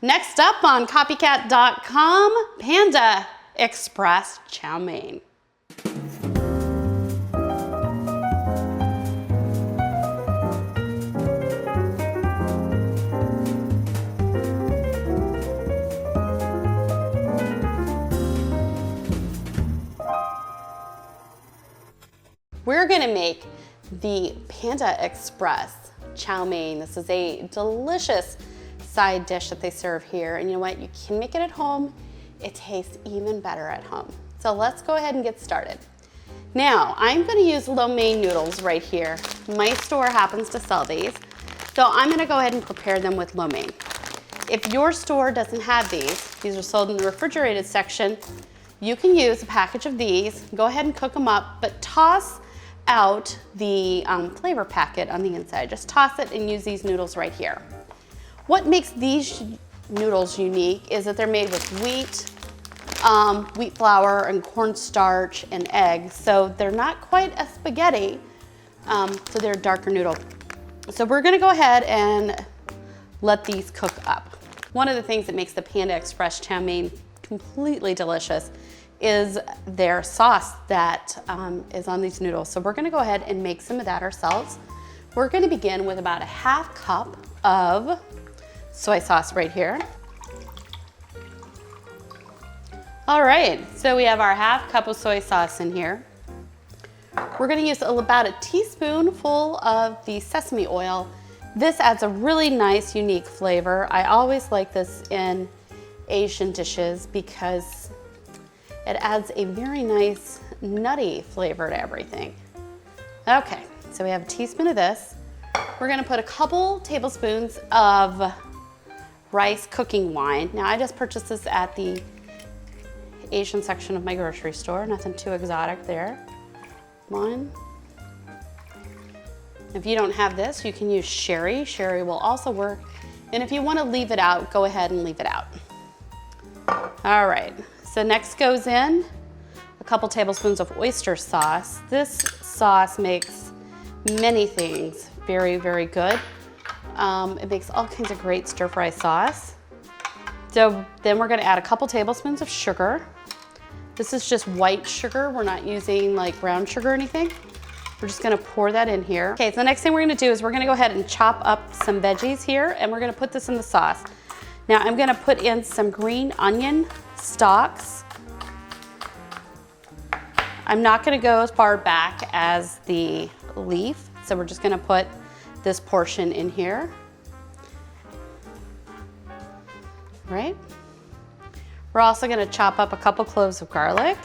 Next up on copycat.com, Panda Express Chow Mein. We're gonna make the Panda Express Chow Mein. This is a delicious side dish that they serve here. And you know what? You can make it at home. It tastes even better at home. So let's go ahead and get started. Now, I'm gonna use lo mein noodles right here. My store happens to sell these. So I'm gonna go ahead and prepare them with lo mein. If your store doesn't have these are sold in the refrigerated section, you can use a package of these, go ahead and cook them up, but toss out the flavor packet on the inside. Just toss it and use these noodles right here. What makes these noodles unique is that they're made with wheat flour and cornstarch and eggs. So they're not quite a spaghetti, so they're a darker noodle. So we're gonna go ahead and let these cook up. One of the things that makes the Panda Express Chow Mein completely delicious is their sauce that is on these noodles. So we're gonna go ahead and make some of that ourselves. We're gonna begin with about a half cup of soy sauce right here. All right, so we have our half cup of soy sauce in here. We're gonna use about a teaspoonful of the sesame oil. This adds a really nice, unique flavor. I always like this in Asian dishes because it adds a very nice nutty flavor to everything. Okay, so we have a teaspoon of this. We're gonna put a couple tablespoons of rice cooking wine. Now I just purchased this at the Asian section of my grocery store, nothing too exotic there. One. If you don't have this, you can use sherry. Sherry will also work. And if you wanna leave it out, go ahead and leave it out. All right. So next goes in a couple tablespoons of oyster sauce. This sauce makes many things very, very good. It makes all kinds of great stir-fry sauce. So then we're gonna add a couple tablespoons of sugar. This is just white sugar. We're not using like brown sugar or anything. We're just gonna pour that in here. Okay, so the next thing we're gonna do is we're gonna go ahead and chop up some veggies here and we're gonna put this in the sauce. Now I'm gonna put in some green onion stalks. I'm not gonna go as far back as the leaf, so we're just gonna put this portion in here. Right? We're also gonna chop up a couple cloves of garlic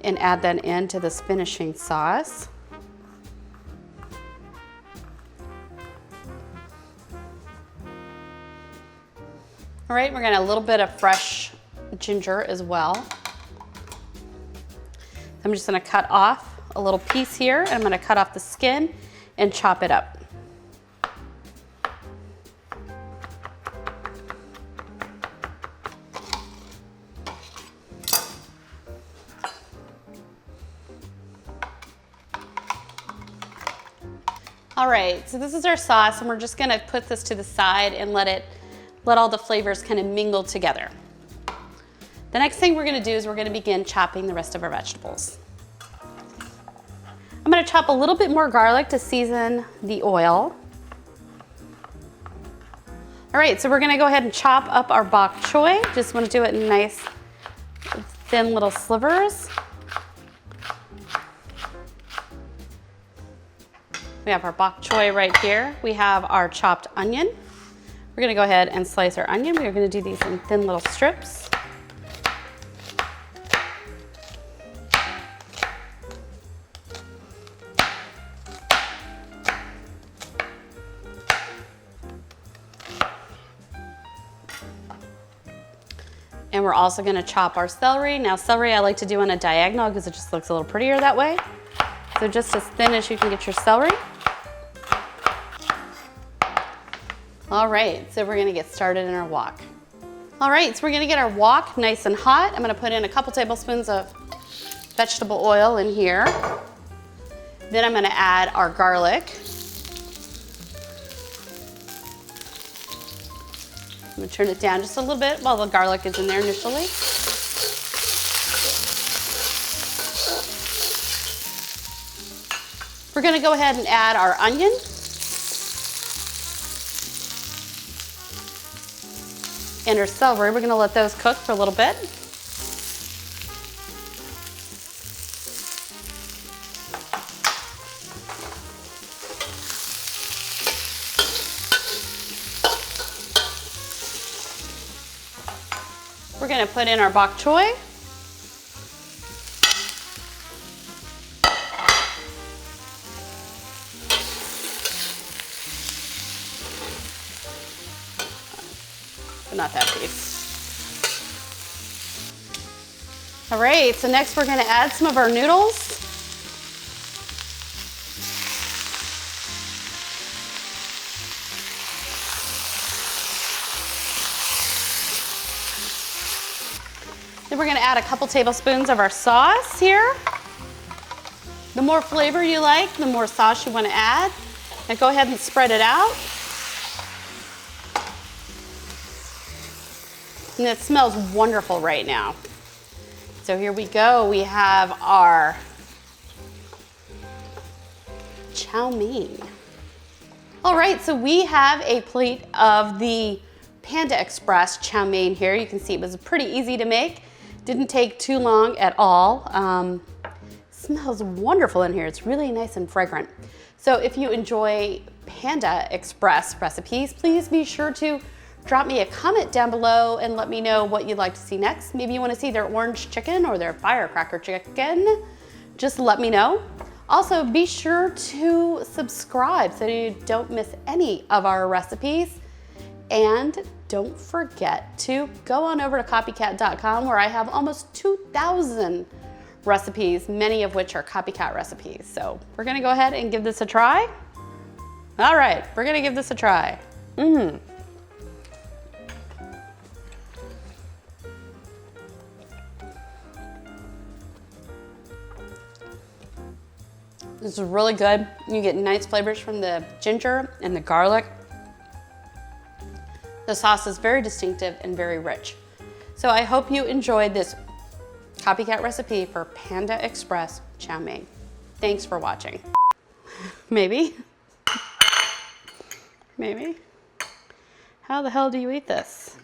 and add that into this finishing sauce. All right, we're gonna add a little bit of fresh ginger as well. I'm just gonna cut off a little piece here and I'm gonna cut off the skin and chop it up. All right, so this is our sauce and we're just gonna put this to the side and let all the flavors kind of mingle together. The next thing we're gonna do is we're gonna begin chopping the rest of our vegetables. I'm gonna chop a little bit more garlic to season the oil. All right, so we're gonna go ahead and chop up our bok choy. Just wanna do it in nice, thin little slivers. We have our bok choy right here. We have our chopped onion. We're gonna go ahead and slice our onion. We're gonna do these in thin little strips. And we're also gonna chop our celery. Now celery I like to do on a diagonal because it just looks a little prettier that way. So just as thin as you can get your celery. All right, so we're gonna get started in our wok. All right, so we're gonna get our wok nice and hot. I'm gonna put in a couple tablespoons of vegetable oil in here. Then I'm gonna add our garlic. I'm gonna turn it down just a little bit while the garlic is in there initially. We're gonna go ahead and add our onion. And our celery. We're gonna let those cook for a little bit. We're gonna put in our bok choy. But not that piece. All right, so next we're gonna add some of our noodles. Then we're gonna add a couple tablespoons of our sauce here. The more flavor you like, the more sauce you wanna add. And go ahead and spread it out. And it smells wonderful right now. So here we go. We have our chow mein. All right, so we have a plate of the Panda Express Chow Mein here. You can see it was pretty easy to make. Didn't take too long at all. Smells wonderful in here. It's really nice and fragrant. So if you enjoy Panda Express recipes, please be sure to drop me a comment down below and let me know what you'd like to see next. Maybe you want to see their orange chicken or their firecracker chicken. Just let me know. Also, be sure to subscribe so you don't miss any of our recipes. And don't forget to go on over to copycat.com where I have almost 2,000 recipes, many of which are copycat recipes. So we're gonna go ahead and give this a try. All right, we're gonna give this a try. This is really good. You get nice flavors from the ginger and the garlic. The sauce is very distinctive and very rich. So I hope you enjoyed this copycat recipe for Panda Express Chow Mein. Thanks for watching. Maybe. Maybe. How the hell do you eat this?